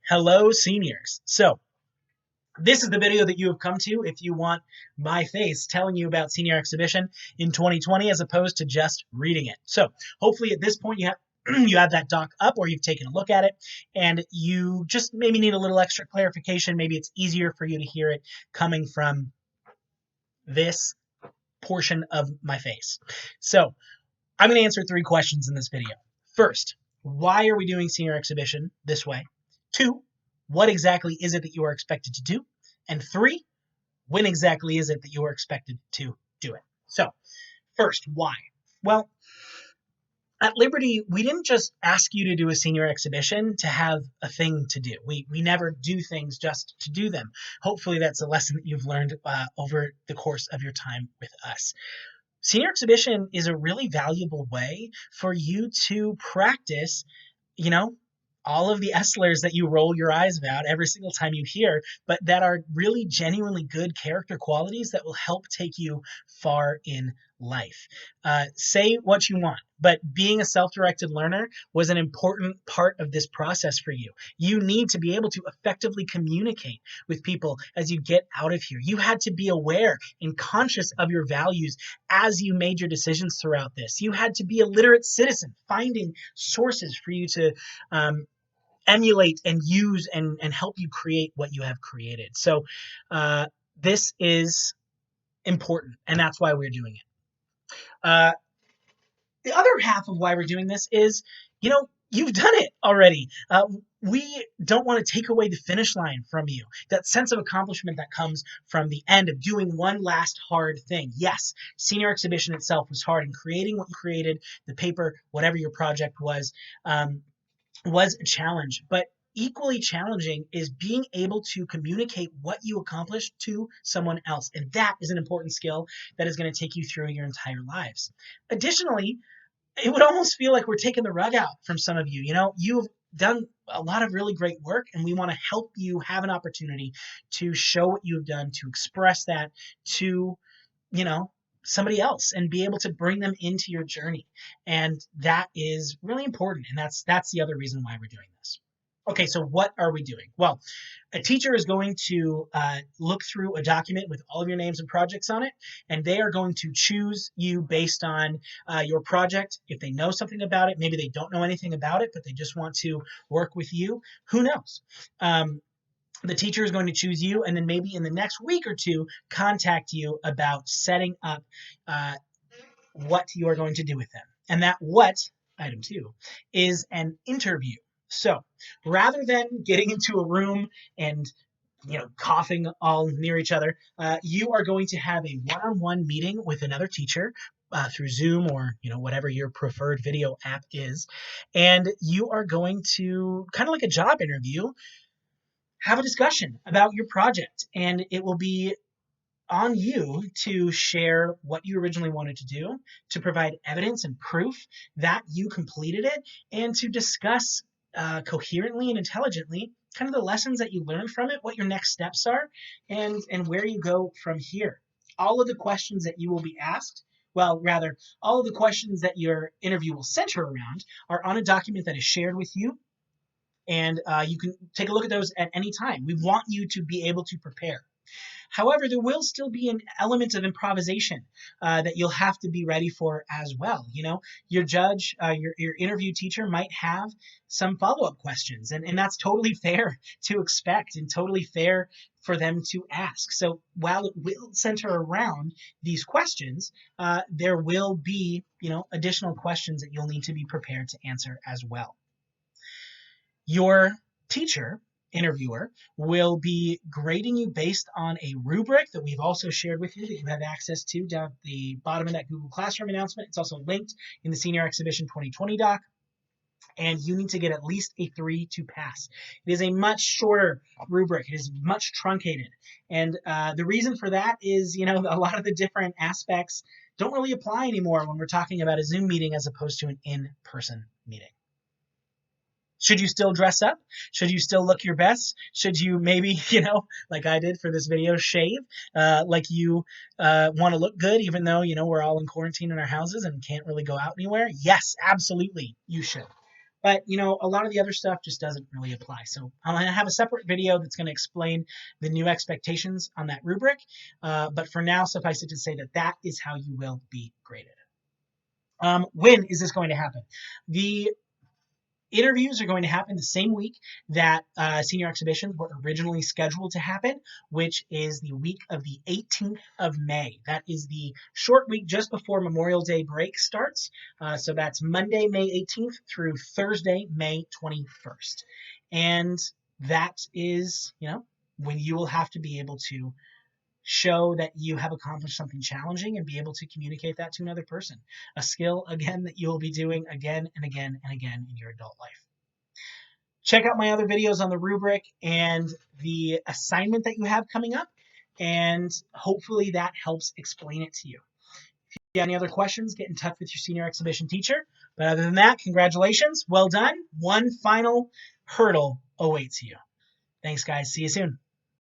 Hello, seniors. So, this is the video that you have come to if you want my face telling you about Senior Exhibition in 2020 as opposed to just reading it. So, hopefully at this point you have you have that doc up or you've taken a look at it and you just maybe need a little extra clarification. Maybe it's easier for you to hear it coming from this portion of my face. So, I'm going to answer 3 questions in this video. First, why are we doing Senior Exhibition this way? 2, what exactly is it that you are expected to do? And 3, when exactly is it that you are expected to do it? So, first, why? Well, at Liberty, we didn't just ask you to do a senior exhibition to have a thing to do. We never do things just to do them. Hopefully, that's a lesson that you've learned over the course of your time with us. Senior exhibition is a really valuable way for you to practice, you know, all of the Esslers that you roll your eyes about every single time you hear, but that are really genuinely good character qualities that will help take you far in life. Say what you want, but being a self-directed learner was an important part of this process for you. You need to be able to effectively communicate with people as you get out of here. You had to be aware and conscious of your values as you made your decisions throughout this. You had to be a literate citizen, finding sources for you to emulate and use and help you create what you have created. So this is important, and that's why we're doing it. The other half of why we're doing this is, you've done it already. We don't want to take away the finish line from you. That sense of accomplishment that comes from the end of doing one last hard thing. Yes, senior exhibition itself was hard, and creating what you created, the paper, whatever your project was a challenge. But equally challenging is being able to communicate what you accomplished to someone else. And that is an important skill that is going to take you through your entire lives. Additionally, it would almost feel like we're taking the rug out from some of you. You've done a lot of really great work, and we want to help you have an opportunity to show what you've done, to express that to, somebody else and be able to bring them into your journey. And that is really important. And that's the other reason why we're doing this. Okay, so what are we doing? Well, a teacher is going to look through a document with all of your names and projects on it, and they are going to choose you based on your project. If they know something about it, maybe they don't know anything about it, but they just want to work with you. Who knows? The teacher is going to choose you, and then maybe in the next week or two, contact you about setting up what you are going to do with them. And that what, item 2, is an interview. So rather than getting into a room and coughing all near each other, you are going to have a one-on-one meeting with another teacher through Zoom or whatever your preferred video app is, and you are going to, kind of like a job interview, have a discussion about your project, and it will be on you to share what you originally wanted to do, to provide evidence and proof that you completed it, and to discuss coherently and intelligently kind of the lessons that you learned from it, what your next steps are, and where you go from here. All of the questions that you will be asked, well, rather, all of the questions that your interview will center around are on a document that is shared with you, and you can take a look at those at any time. We want you to be able to prepare. However, there will still be an element of improvisation that you'll have to be ready for as well. Your judge, your interview teacher might have some follow-up questions, and that's totally fair to expect and totally fair for them to ask. So while it will center around these questions, there will be, additional questions that you'll need to be prepared to answer as well. Your teacher, interviewer, will be grading you based on a rubric that we've also shared with you that you have access to down at the bottom of that Google Classroom announcement. It's also linked in the Senior Exhibition 2020 doc. And you need to get at least a 3 to pass. It is a much shorter rubric. It is much truncated. And the reason for that is, a lot of the different aspects don't really apply anymore when we're talking about a Zoom meeting as opposed to an in-person meeting. Should you still dress up? Should you still look your best? Should you maybe, like I did for this video, shave like you want to look good, even though, we're all in quarantine in our houses and can't really go out anywhere? Yes, absolutely, you should. But, a lot of the other stuff just doesn't really apply. So I'm going to have a separate video that's going to explain the new expectations on that rubric. But for now, suffice it to say that that is how you will be graded. When is this going to happen? The interviews are going to happen the same week that senior exhibitions were originally scheduled to happen, which is the week of the 18th of May. That is the short week just before Memorial Day break starts. So that's Monday, May 18th through Thursday, May 21st. And that is, when you will have to be able to show that you have accomplished something challenging and be able to communicate that to another person. A skill, again, that you will be doing again and again and again in your adult life. Check out my other videos on the rubric and the assignment that you have coming up, and hopefully that helps explain it to you. If you have any other questions, get in touch with your senior exhibition teacher. But other than that, congratulations. Well done. One final hurdle awaits you. Thanks, guys. See you soon.